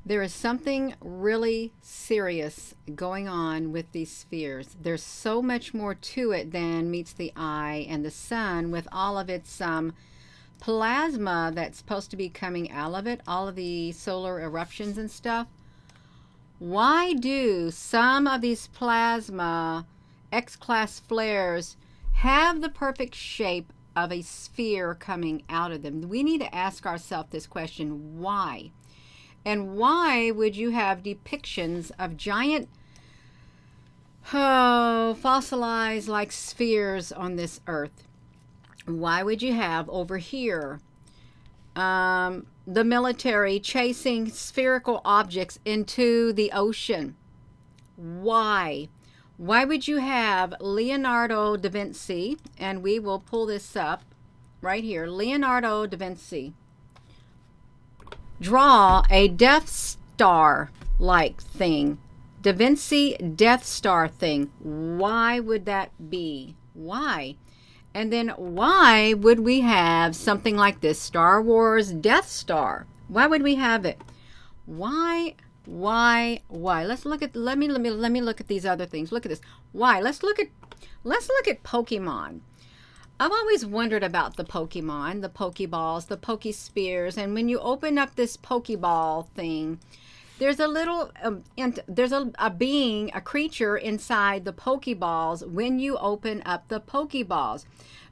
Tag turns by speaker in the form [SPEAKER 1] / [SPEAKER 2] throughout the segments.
[SPEAKER 1] There is something really serious going on with these spheres. There's so much more to it than meets the eye, and the sun, with all of its plasma that's supposed to be coming out of it, all of the solar eruptions and stuff. Why do some of these plasma X-class flares have the perfect shape of a sphere coming out of them? We need to ask ourselves this question: why? And why would you have depictions of giant, fossilized like spheres on this earth? Why would you have over here the military chasing spherical objects into the ocean? Why? Why would you have Leonardo da Vinci, and we will pull this up right here, Leonardo da Vinci, draw a Death Star like thing, Da Vinci Death Star thing? Why would that be? Why? And then why would we have something like this, Star Wars Death Star? Why would we have it? Why? Let's look at let me look at these other things. Look at this. Why? Let's look at Pokemon. I've always wondered about the Pokemon, the Pokeballs, the Pokespheres, and when you open up this Pokeball thing, there's a little, there's a being, a creature inside the Pokeballs when you open up the Pokeballs.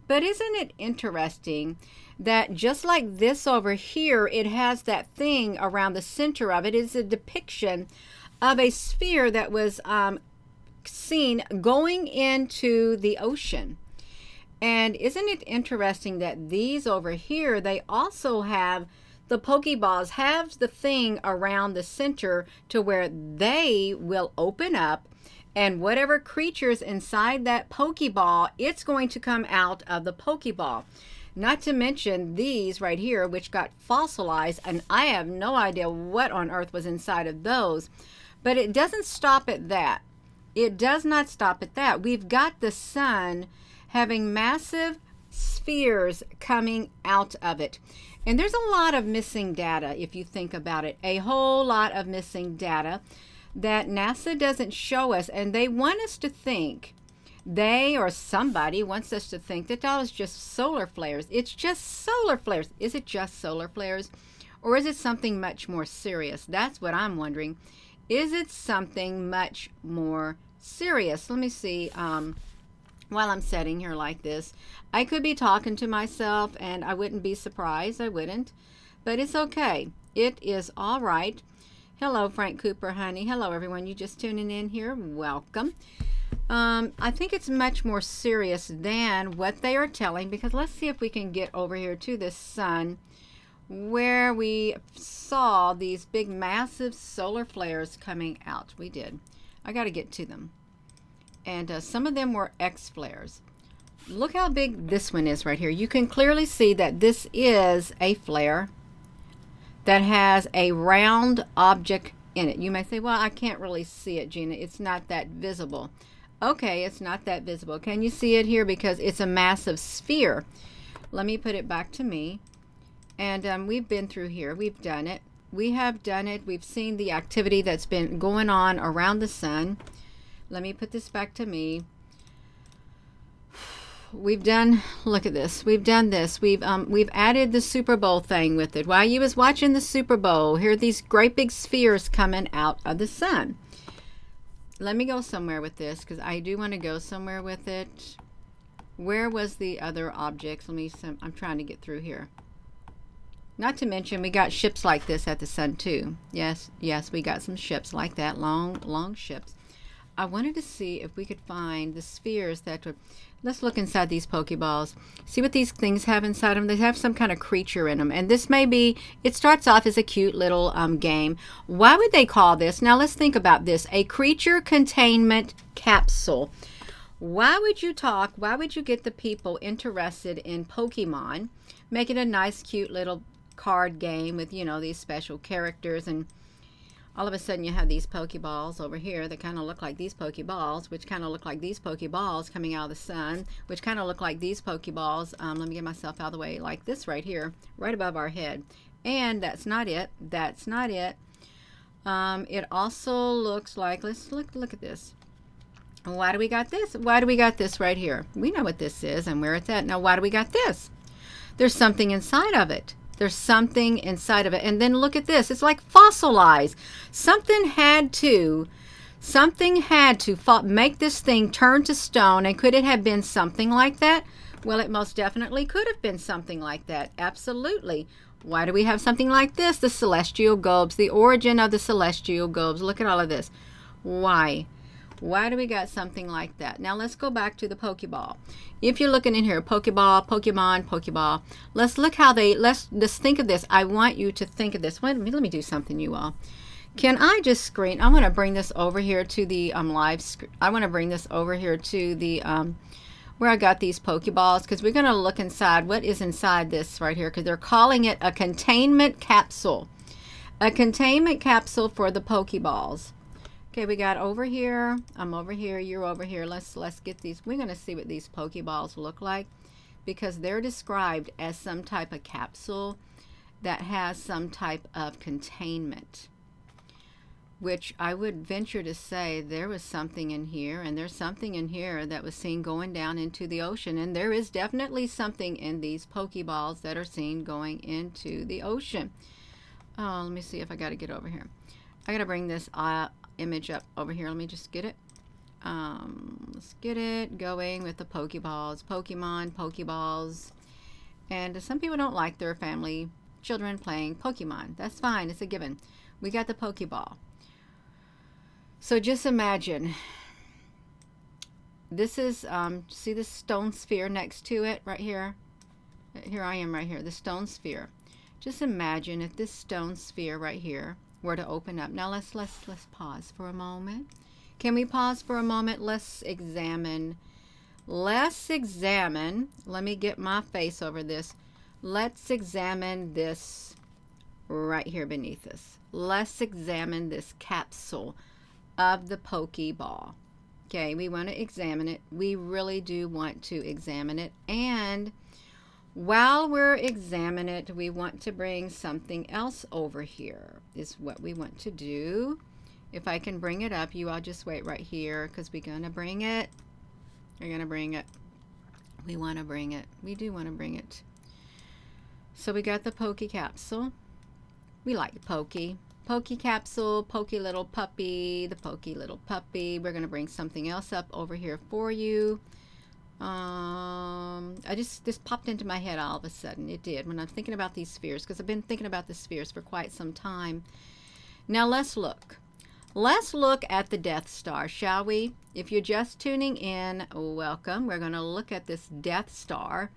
[SPEAKER 1] But isn't it interesting that just like this over here, it has that thing around the center of it. It is a depiction of a sphere that was seen going into the ocean. And isn't it interesting that these over here, they also have, the Pokeballs have the thing around the center to where they will open up, and whatever creature's inside that Pokeball, it's going to come out of the Pokeball. Not to mention these right here, which got fossilized, and I have no idea what on earth was inside of those. But it doesn't stop at that. It does not stop at that. We've got the sun having massive spheres coming out of it. And there's a lot of missing data if you think about it. A whole lot of missing data that NASA doesn't show us. And they want us to think, they or somebody wants us to think that that was just solar flares. It's just solar flares. Is it just solar flares? Or is it something much more serious? That's what I'm wondering. Is it something much more serious? Let me see. While I'm sitting here like this, I could be talking to myself and I wouldn't be surprised. I wouldn't. But it's okay. It is all right. Hello, Frank Cooper, honey. Hello, everyone. You just tuning in here. Welcome. I think it's much more serious than what they are telling, because let's see if we can get over here to this sun where we saw these big, massive solar flares coming out. We did. I got to get to them. And some of them were X flares. Look how big this one is right here. You can clearly see that this is a flare that has a round object in it. You may say, well, I can't really see it, Gina. It's not that visible. Okay, it's not that visible. Can you see it here? Because it's a massive sphere. Let me put it back to me. And we've been through here. We've done it. We have done it. We've seen the activity that's been going on around the sun. Let me put this back to me. We've done, look at this. We've done this. We've added the Super Bowl thing with it. While you was watching the Super Bowl, here are these great big spheres coming out of the sun. Let me go somewhere with this, because I do want to go somewhere with it. Where was the other objects? I'm trying to get through here. Not to mention, we got ships like this at the sun too. Yes, we got some ships like that, long ships. I wanted to see if we could find the spheres that would, let's look inside these Pokeballs. See what these things have inside them. They have some kind of creature in them. And this may be, it starts off as a cute little game. Why would they call this? Now let's think about this. A creature containment capsule. Why would you get the people interested in Pokemon? Make it a nice, cute little card game with, you know, these special characters, and all of a sudden you have these Pokeballs over here that kind of look like these Pokeballs, which kind of look like these Pokeballs coming out of the sun, which kind of look like these Pokeballs. Let me get myself out of the way, like this right here, right above our head. And that's not it. That's not it. It also looks like, let's look at this. Why do we got this? Why do we got this right here? We know what this is and where it's at. Now, why do we got this? There's something inside of it. There's something inside of it. And then look at this. It's like fossilized. Something had to make this thing turn to stone. And could it have been something like that? Well, it most definitely could have been something like that. Absolutely. Why do we have something like this? The celestial globes, the origin of the celestial globes. Look at all of this. Why? Why do we got something like that? Now let's go back to the Pokeball. If you're looking in here, Pokeball, Pokemon, Pokeball. Let's look how let's think of this. I want you to think of this. Let me do something, you all. Can I just screen? I want to bring this over here to the live screen. I want to bring this over here to the where I got these Pokeballs, because we're going to look inside. What is inside this right here? Because they're calling it a containment capsule. A containment capsule for the Pokeballs. Okay, we got over here. I'm over here. You're over here. Let's get these. We're going to see what these Pokeballs look like, because they're described as some type of capsule that has some type of containment, which I would venture to say there was something in here, and there's something in here that was seen going down into the ocean, and there is definitely something in these Pokeballs that are seen going into the ocean. Oh, let me see if I got to get over here. I got to bring this image up over here. Let me just get it. Let's get it going with the Pokeballs. Pokemon, Pokeballs. And some people don't like their family children playing Pokemon. That's fine. It's a given. We got the Pokeball. So just imagine. This is, see this stone sphere next to it right here? Here I am right here, the stone sphere. Just imagine if this stone sphere right here were to open up. Now let's pause for a moment. Can we pause for a moment? Let's examine. Let me get my face over this. Let's examine this right here beneath us. Let's examine this capsule of the Pokeball. Okay, we want to examine it. We really do want to examine it. And while we're examining it, we want to bring something else over here, is what we want to do. If I can bring it up, you all just wait right here, because we're going to bring it. We're going to bring it. We want to bring it. We do want to bring it. So we got the Poke Capsule. We like the Poke. Poke Capsule, Poke Little Puppy, the Poke Little Puppy. We're going to bring something else up over here for you. This popped into my head all of a sudden. It did when I'm thinking about these spheres, because I've been thinking about the spheres for quite some time. Now let's look. Let's look at the Death Star, shall we? If you're just tuning in, welcome. We're going to look at this Death Star,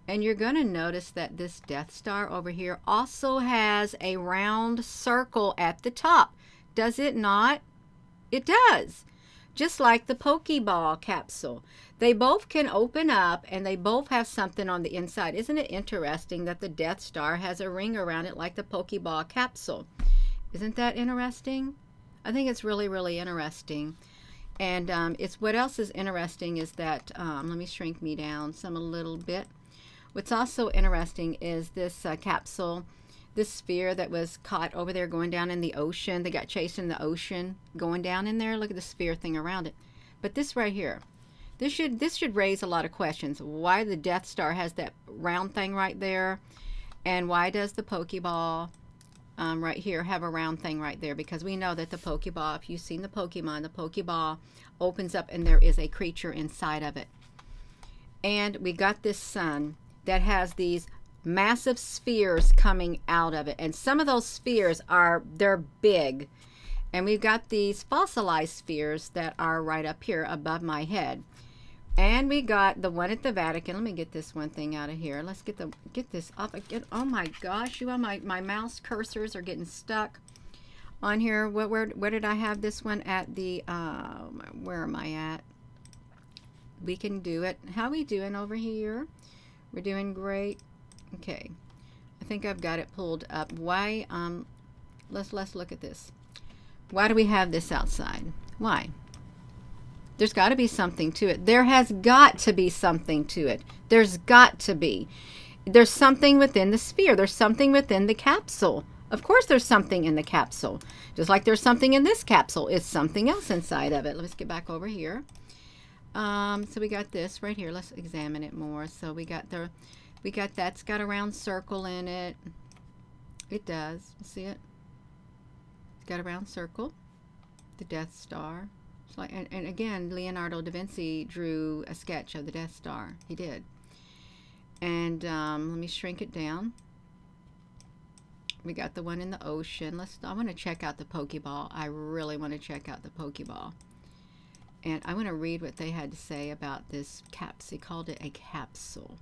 [SPEAKER 1] and you're going to notice that this Death Star over here also has a round circle at the top. Does it not? It does. Just like the Pokeball capsule. They both can open up, and they both have something on the inside. Isn't it interesting that the Death Star has a ring around it like the Pokeball capsule? Isn't that interesting? I think it's really, really interesting. And it's what else is interesting is that, let me shrink me down some a little bit. What's also interesting is this capsule, this sphere that was caught over there going down in the ocean. They got chased in the ocean going down in there. Look at the sphere thing around it. But this right here, this should raise a lot of questions. Why the Death Star has that round thing right there, and why does the Pokeball right here have a round thing right there? Because we know that the Pokeball, if you've seen the Pokemon, the Pokeball opens up and there is a creature inside of it. And we got this sun that has these massive spheres coming out of it, and some of those spheres they're big, and we've got these fossilized spheres that are right up here above my head. And we got the one at the Vatican. Let me get this one thing out of here. Let's get this up again. Oh my gosh, you all, my mouse cursors are getting stuck on here. Where did I have this one at? The where am I at? We can do it. How we doing over here? We're doing great. Okay, I think I've got it pulled up. Why? Let's look at this. Why do we have this outside? Why? There's got to be something to it. There has got to be something to it. There's got to be. There's something within the sphere. There's something within the capsule Of course there's something in the capsule. Just like there's something in this capsule. It's something else inside of it. Let's get back over here. So we got this right here. Let's examine it more. So we got that's got a round circle in it. It does. See it? It's got a round circle. The Death Star. It's like, and again, Leonardo da Vinci drew a sketch of the Death Star. He did. And let me shrink it down. We got the one in the ocean. I want to check out the Pokeball. I really want to check out the Pokeball. And I want to read what they had to say about this capsule. They called it a capsule.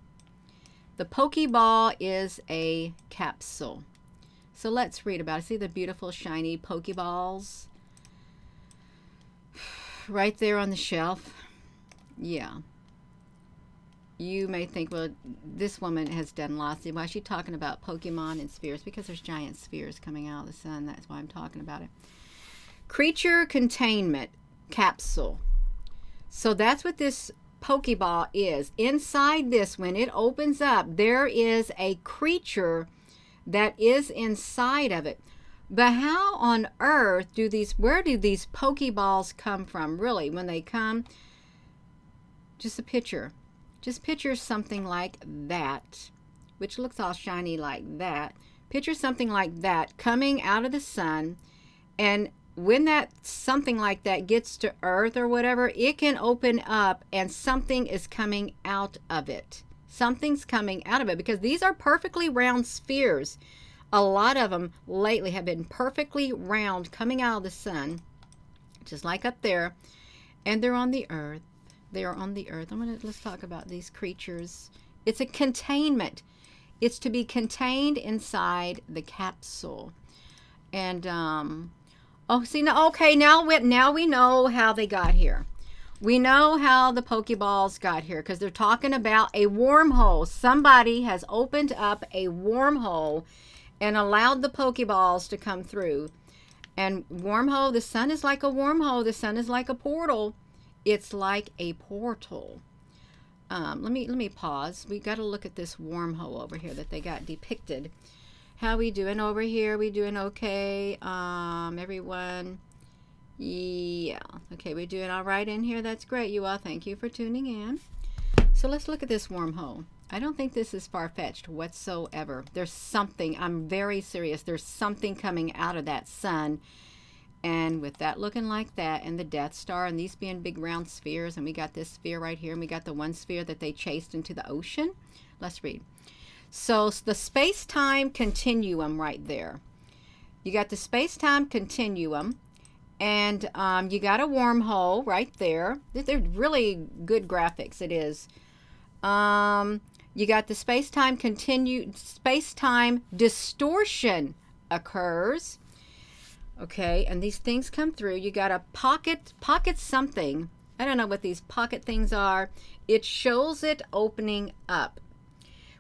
[SPEAKER 1] The Pokeball is a capsule. So let's read about it. See the beautiful shiny Pokeballs right there on the shelf? Yeah. You may think, well, this woman has done lots. Why is she talking about Pokemon and spheres? Because there's giant spheres coming out of the sun. That's why I'm talking about it. Creature containment capsule. So that's what this Pokeball is. Inside this, when it opens up, there is a creature that is inside of it. But how on earth where do these Pokeballs come from? Really, when they come, just a picture. Just picture something like that, which looks all shiny like that. Picture something like that coming out of the sun, and when that something like that gets to Earth or whatever, it can open up and something is coming out of it. Something's coming out of it because these are perfectly round spheres. A lot of them lately have been perfectly round coming out of the sun, just like up there, and they're on the Earth. They are on the Earth. Let's talk about these creatures. It's a containment. It's to be contained inside the capsule. And oh, see, now, okay, now we know how they got here. We know how the Pokeballs got here because they're talking about a wormhole. Somebody has opened up a wormhole and allowed the Pokeballs to come through. And wormhole, the sun is like a wormhole. The sun is like a portal. It's like a portal. Let me pause. We got to look at this wormhole over here that they got depicted. How we doing over here? We doing okay? Everyone? Yeah. Okay, we doing all right in here? That's great, you all. Thank you for tuning in. So let's look at this wormhole. I don't think this is far-fetched whatsoever. There's something. I'm very serious. There's something coming out of that sun. And with that looking like that, and the Death Star, and these being big round spheres, and we got this sphere right here, and we got the one sphere that they chased into the ocean. Let's read. So the space-time continuum right there. You got the space-time continuum, and you got a wormhole right there. They're really good graphics, it is. You got the space-time space-time distortion occurs. Okay, and these things come through. You got a pocket something. I don't know what these pocket things are. It shows it opening up.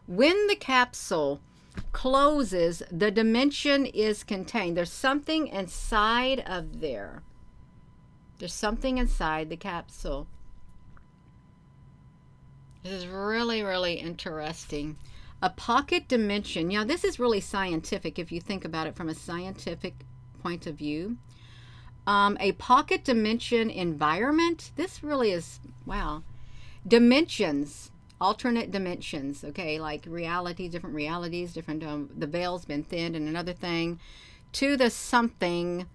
[SPEAKER 1] When the capsule closes, the dimension is contained. There's something inside of there. There's something inside the capsule. This is really, really interesting. A pocket dimension. Now, this is really scientific if you think about it from a scientific point of view. A pocket dimension environment. This really is, wow. Dimensions, alternate dimensions, okay, like reality, different realities, different, the veil's been thinned and another thing. To the something,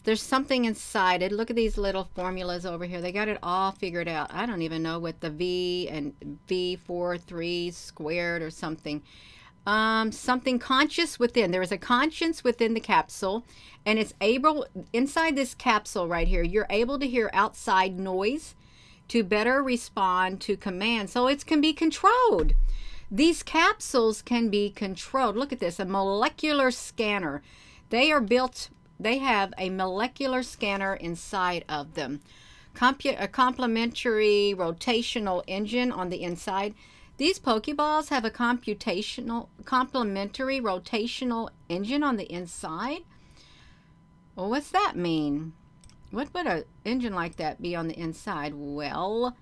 [SPEAKER 1] there's something inside it. Look at these little formulas over here. They got it all figured out. I don't even know what the V and V4-3 squared or something. Something conscious within. There is a conscience within the capsule, and it's able, inside this capsule right here, you're able to hear outside noise to better respond to commands. So it can be controlled. These capsules can be controlled. Look at this, a molecular scanner. They are built, they have a molecular scanner inside of them. A complementary rotational engine on the inside. These Pokeballs have a complementary rotational engine on the inside. Well, what's that mean? What would an engine like that be on the inside? Well,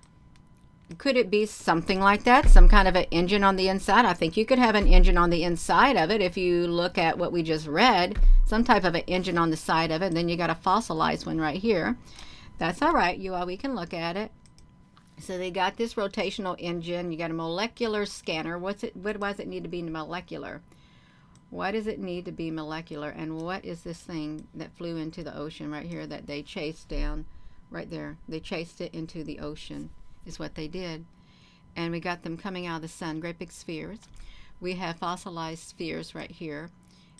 [SPEAKER 1] Could it be something like that? Some kind of an engine on the inside? I think you could have an engine on the inside of it if you look at what we just read. Some type of an engine on the side of it. And then you got a fossilized one right here. That's all right, you all. We can look at it. So they got this rotational engine. You got a molecular scanner. What does it need to be molecular? Why does it need to be molecular? And what is this thing that flew into the ocean right here that they chased down right there? They chased it into the ocean is what they did. And we got them coming out of the sun, great big spheres. We have fossilized spheres right here.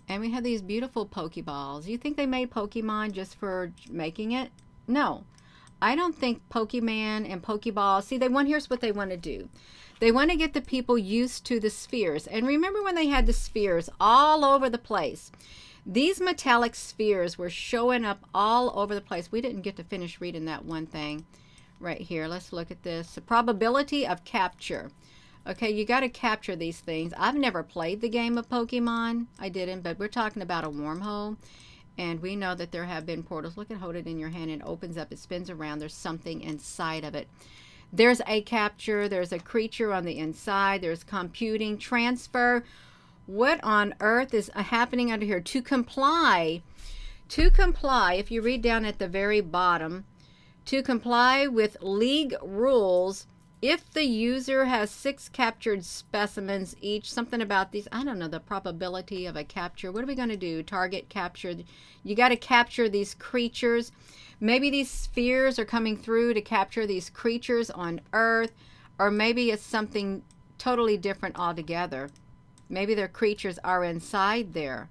[SPEAKER 1] And we have these beautiful Pokeballs. You think they made Pokemon just for making it? No. I don't think Pokemon and Pokeball, see, here's what they want to do. They want to get the people used to the spheres. And remember when they had the spheres all over the place? These metallic spheres were showing up all over the place. We didn't get to finish reading that one thing right here. Let's look at this. The probability of capture. Okay, you got to capture these things. I've never played the game of Pokemon. I didn't, but we're talking about a wormhole. And we know that there have been portals. Look at, hold it in your hand. It opens up. It spins around. There's something inside of it. There's a capture. There's a creature on the inside. There's computing, transfer. What on earth is happening under here? To comply, if you read down at the very bottom, to comply with league rules, if the user has 6 captured specimens each, something about these, I don't know, the probability of a capture. What are we going to do? Target capture. You got to capture these creatures. Maybe these spheres are coming through to capture these creatures on Earth, or maybe it's something totally different altogether. Maybe their creatures are inside there.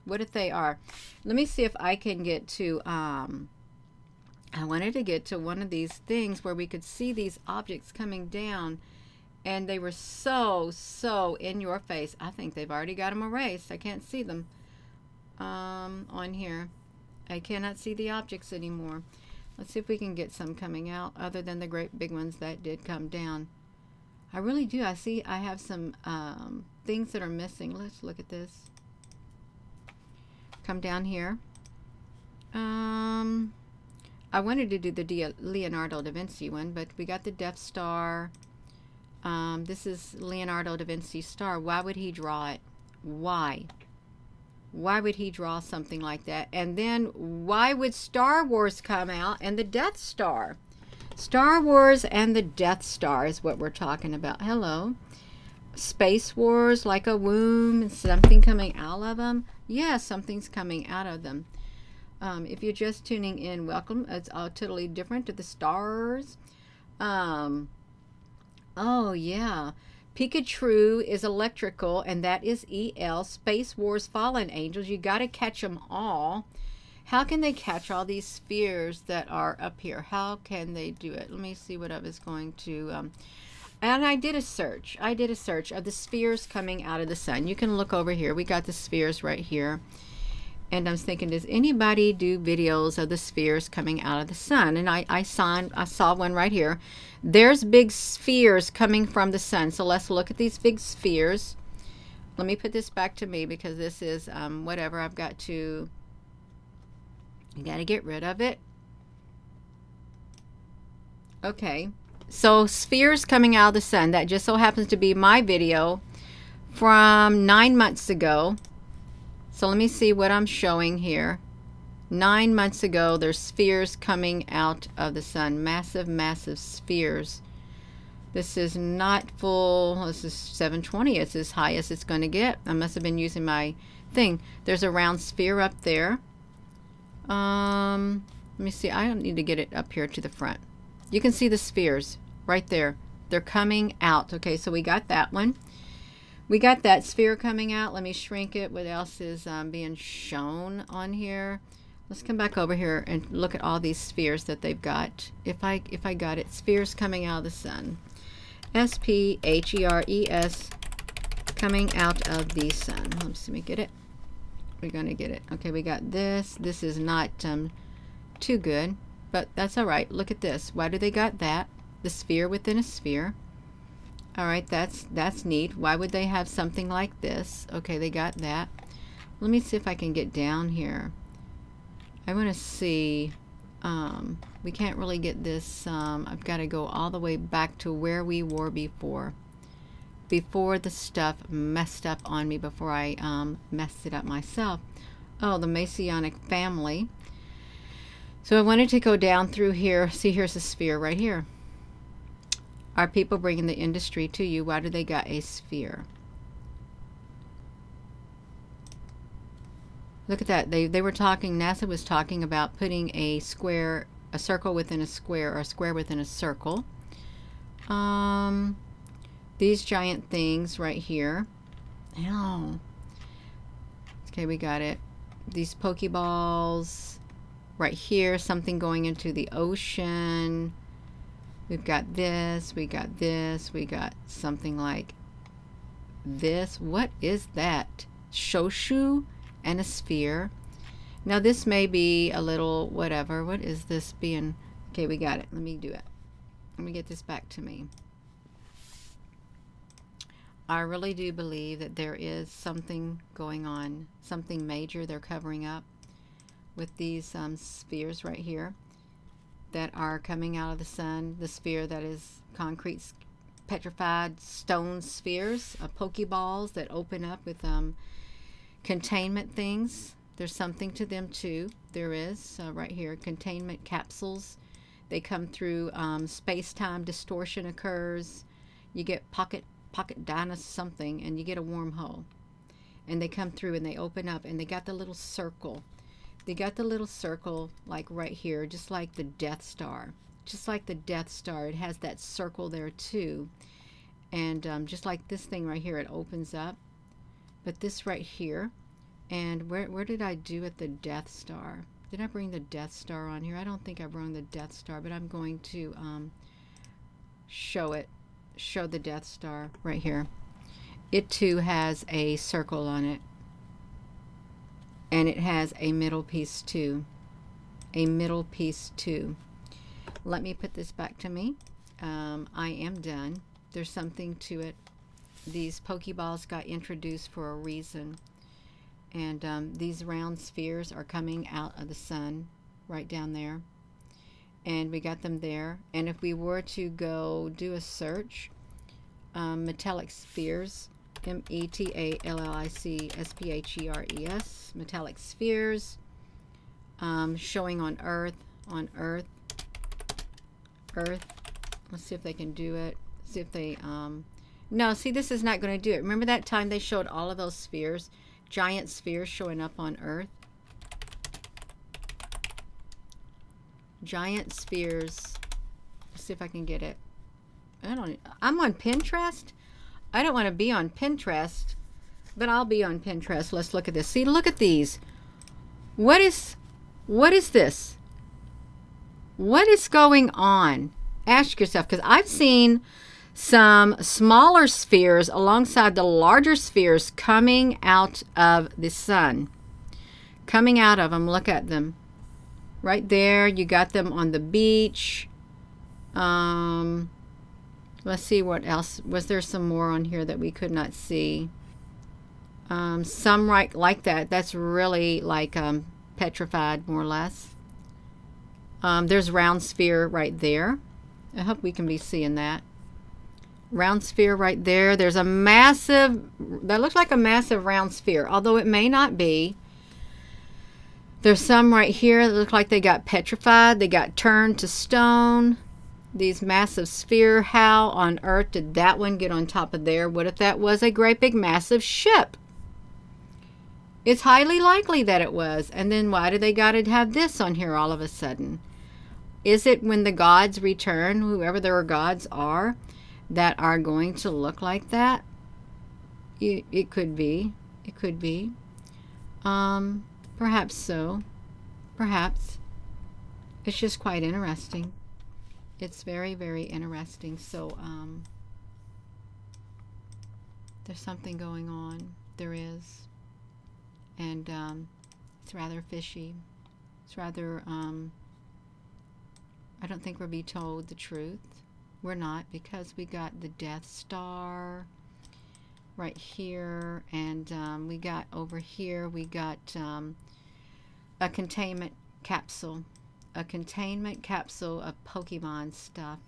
[SPEAKER 1] What if they are? Let me see if I can get to, I wanted to get to one of these things where we could see these objects coming down, and they were so in your face. I think they've already got them erased. I can't see them on here. I cannot see the objects anymore. Let's see if we can get some coming out other than the great big ones that did come down. I really do. I have some things that are missing. Let's look at this. Come down here. I wanted to do the Leonardo da Vinci one, but we got the Death Star. This is Leonardo da Vinci's star. Why would he draw it? Why? Why would he draw something like that? And then why would Star Wars come out and the Death Star? Star Wars and the Death Star is what we're talking about. Hello. Space Wars, like a womb, something coming out of them. Yeah, something's coming out of them. If you're just tuning in, welcome. It's all totally different to the stars. Oh, yeah. Pikachu is electrical, and that is EL. Space Wars, Fallen Angels. You got to catch them all. How can they catch all these spheres that are up here? How can they do it? Let me see what I was going to... and I did a search. I did a search of the spheres coming out of the sun. You can look over here. We got the spheres right here. And I was thinking, does anybody do videos of the spheres coming out of the sun? And I saw one right here. There's big spheres coming from the sun. So let's look at these big spheres. Let me put this back to me because this is whatever. I've got to... You got to get rid of it. Okay. So spheres coming out of the sun. That just so happens to be my video from 9 months ago. So let me see what I'm showing here. 9 months ago, there's spheres coming out of the sun. Massive, massive spheres. This is not full. This is 720. It's as high as it's going to get. I must have been using my thing. There's a round sphere up there. Let me see. I don't need to get it up here to the front. You can see the spheres right there. They're coming out. Okay, so we got that one. We got that sphere coming out. Let me shrink it. What else is being shown on here? Let's come back over here and look at all these spheres that they've got. If I got it, spheres coming out of the sun. S-P-H-E-R-E-S, coming out of the sun. Let me get it. We're going to get it. Okay, we got this. This is not too good, but that's all right. Look at this. Why do they got that? The sphere within a sphere. All right, that's neat. Why would they have something like this? Okay, they got that. Let me see if I can get down here. I want to see. We can't really get this. I've got to go all the way back to where we were before the stuff messed up on me, before I messed it up myself. Oh, the Masonic family. So I wanted to go down through here. See, here's a sphere right here. Are people bringing the industry to you? Why do they got a sphere? Look at that. They were talking, NASA was talking about putting a square, a circle within a square, or a square within a circle. These giant things right here. Oh. Okay, we got it. These Pokeballs right here, something going into the ocean. We've got this, we got this, we got something like this. What is that? Shoshu and a sphere. Now this may be a little whatever. What is this being? Okay, we got it. Let me do it. Let me get this back to me. I really do believe that there is something going on, something major they're covering up with these spheres right here that are coming out of the sun. The sphere that is concrete, petrified stone spheres, Pokeballs that open up with containment things. There's something to them too. There is right here, containment capsules. They come through, space-time distortion occurs. You get pocket dynast something, and you get a wormhole, and they come through and they open up, and they got the little circle. They got the little circle like right here, just like the Death Star. Just like the Death Star, it has that circle there too. And just like this thing right here, it opens up. But this right here, and where did I do at the Death Star? Did I bring the Death Star on here? I don't think I brought the Death Star, but I'm going to show it. Show the Death Star right here. It too has a circle on it, and it has a middle piece too. A middle piece too. Let me put this back to me. I am done. There's something to it. These Pokeballs got introduced for a reason, and these round spheres are coming out of the sun right down there. And we got them there. And if we were to go do a search, metallic spheres, METALLIC SPHERES, metallic spheres, showing on Earth. Let's see if they can do it. See if they, no, see, this is not going to do it. Remember that time they showed all of those spheres, giant spheres showing up on Earth? Giant spheres. Let's see if I can get it. I'm on Pinterest. I don't want to be on Pinterest, but I'll be on Pinterest. Let's look at this. See, look at these. What is this? What is going on? Ask yourself, because I've seen some smaller spheres alongside the larger spheres coming out of the sun. Coming out of them. Look at them. Right there, you got them on the beach. Let's see what else. Was there some more on here that we could not see? Some right like that. That's really like petrified, more or less. There's round sphere right there. I hope we can be seeing that. Round sphere right there. There's a massive, that looks like a massive round sphere, although it may not be. There's some right here that look like they got petrified. They got turned to stone. These massive sphere. How on earth did that one get on top of there? What if that was a great big massive ship? It's highly likely that it was. And then why do they got to have this on here all of a sudden? Is it when the gods return, whoever their gods are, that are going to look like that? It could be. It could be. Perhaps so. Perhaps. It's just quite interesting. It's very, very interesting. So, there's something going on. There is. And it's rather fishy. It's rather, I don't think we'll be told the truth. We're not, because we got the Death Star right here, and we got over here, we got a containment capsule, a containment capsule of Pokemon stuff.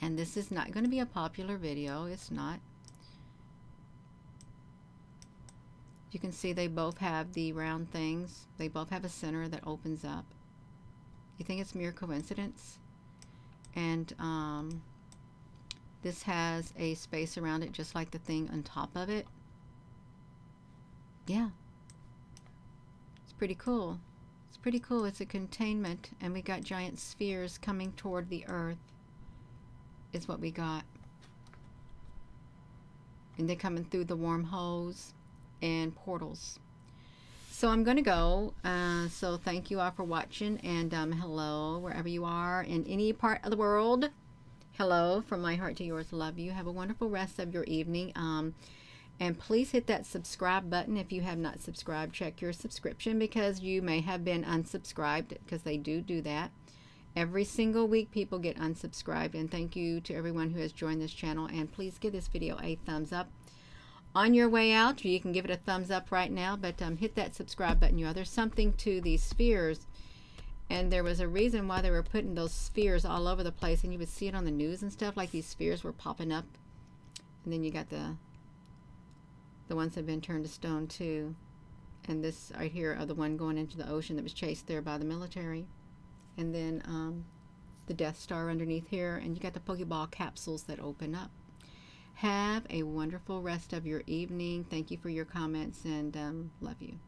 [SPEAKER 1] And this is not going to be a popular video. It's not. You can see they both have the round things. They both have a center that opens up. You think it's mere coincidence? And this has a space around it just like the thing on top of it. Yeah. It's pretty cool. It's pretty cool. It's a containment, and we got giant spheres coming toward the earth is what we got. And they're coming through the wormholes and portals. So I'm going to go. So thank you all for watching, and hello wherever you are in any part of the world. Hello from my heart to yours. Love you. Have a wonderful rest of your evening. And please hit that subscribe button if you have not subscribed. Check your subscription, because you may have been unsubscribed, because they do that. Every single week people get unsubscribed. And thank you to everyone who has joined this channel. And please give this video a thumbs up. On your way out, you can give it a thumbs up right now, but hit that subscribe button. There's something to these spheres, and there was a reason why they were putting those spheres all over the place, and you would see it on the news and stuff, like these spheres were popping up. And then you got the ones that have been turned to stone too, and this right here are the one going into the ocean that was chased there by the military. And then the Death Star underneath here, and you got the Pokeball capsules that open up. Have a wonderful rest of your evening. Thank you for your comments, and love you.